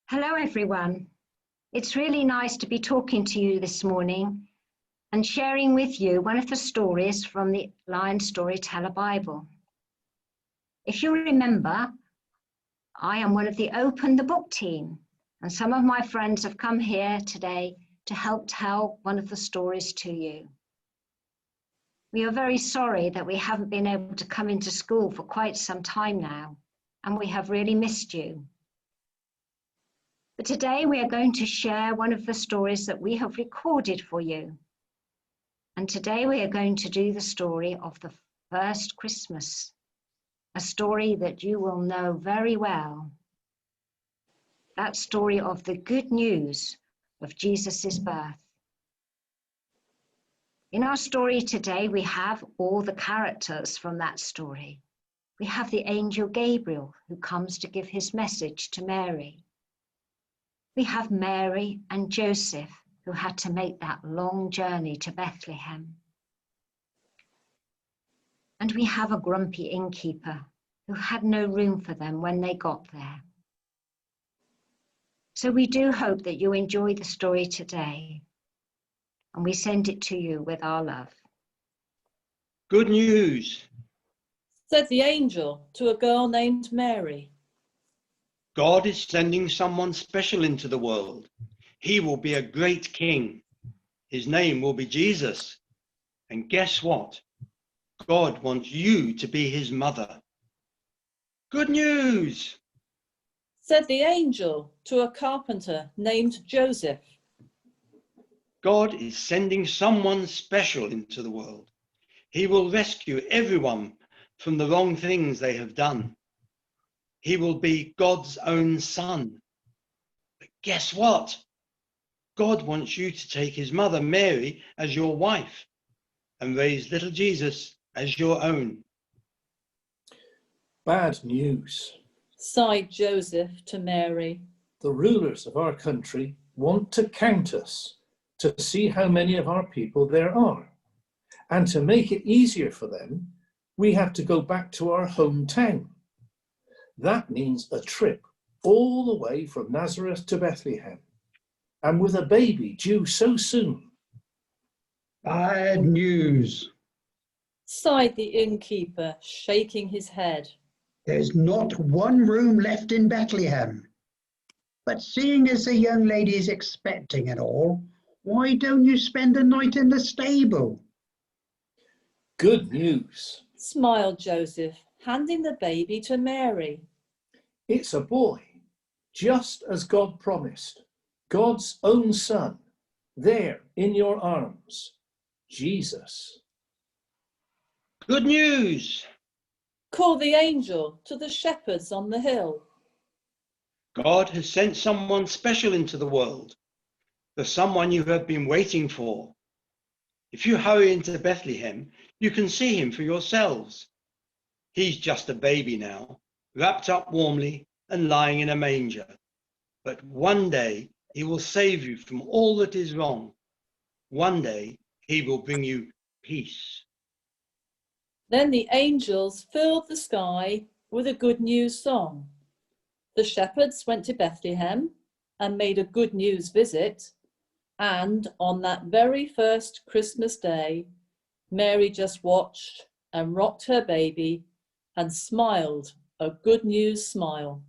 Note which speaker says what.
Speaker 1: Hello everyone. It's really nice to be talking to you this morning and sharing with you one of the stories from the Lion Storyteller Bible. If you remember, I am one of the Open the Book team, and some of my friends have come here today to help tell one of the stories to you. We are very sorry that we haven't been able to come into school for quite some time now, and we have really missed you. But today we are going to share one of the stories that we have recorded for you. And today we are going to do the story of the first Christmas, a story that you will know very well. That story of the good news of Jesus' birth. In our story today, we have all the characters from that story. We have the angel Gabriel who comes to give his message to Mary. We have Mary and Joseph, who had to make that long journey to Bethlehem. And we have a grumpy innkeeper who had no room for them when they got there. So we do hope that you enjoy the story today, and we send it to you with our love.
Speaker 2: Good news,
Speaker 3: said the angel to a girl named Mary.
Speaker 2: God is sending someone special into the world. He will be a great king. His name will be Jesus. And guess what? God wants you to be his mother. Good news,
Speaker 3: Said the angel to a carpenter named Joseph.
Speaker 2: God is sending someone special into the world. He will rescue everyone from the wrong things they have done. He will be God's own son. But guess what? God wants you to take his mother Mary as your wife and raise little Jesus as your own.
Speaker 4: Bad news.
Speaker 3: Sighed Joseph to Mary.
Speaker 4: The rulers of our country want to count us to see how many of our people there are. And to make it easier for them, we have to go back to our hometown. That means a trip all the way from Nazareth to Bethlehem, and with a baby due so soon.
Speaker 5: Bad news.
Speaker 3: Sighed the innkeeper, shaking his head.
Speaker 5: There's not one room left in Bethlehem. But seeing as the young lady's expecting and all, why don't you spend the night in the stable?
Speaker 4: Good news.
Speaker 3: Smiled Joseph, handing the baby to Mary.
Speaker 4: It's a boy, just as God promised, God's own son, there in your arms, Jesus.
Speaker 2: Good news,
Speaker 3: Called the angel to the shepherds on the hill.
Speaker 2: God has sent someone special into the world, the someone you have been waiting for. If you hurry into Bethlehem, you can see him for yourselves. He's just a baby now, wrapped up warmly and lying in a manger. But one day he will save you from all that is wrong. One day he will bring you peace.
Speaker 3: Then the angels filled the sky with a good news song. The shepherds went to Bethlehem and made a good news visit. And on that very first Christmas day, Mary just watched and rocked her baby and smiled a good news smile.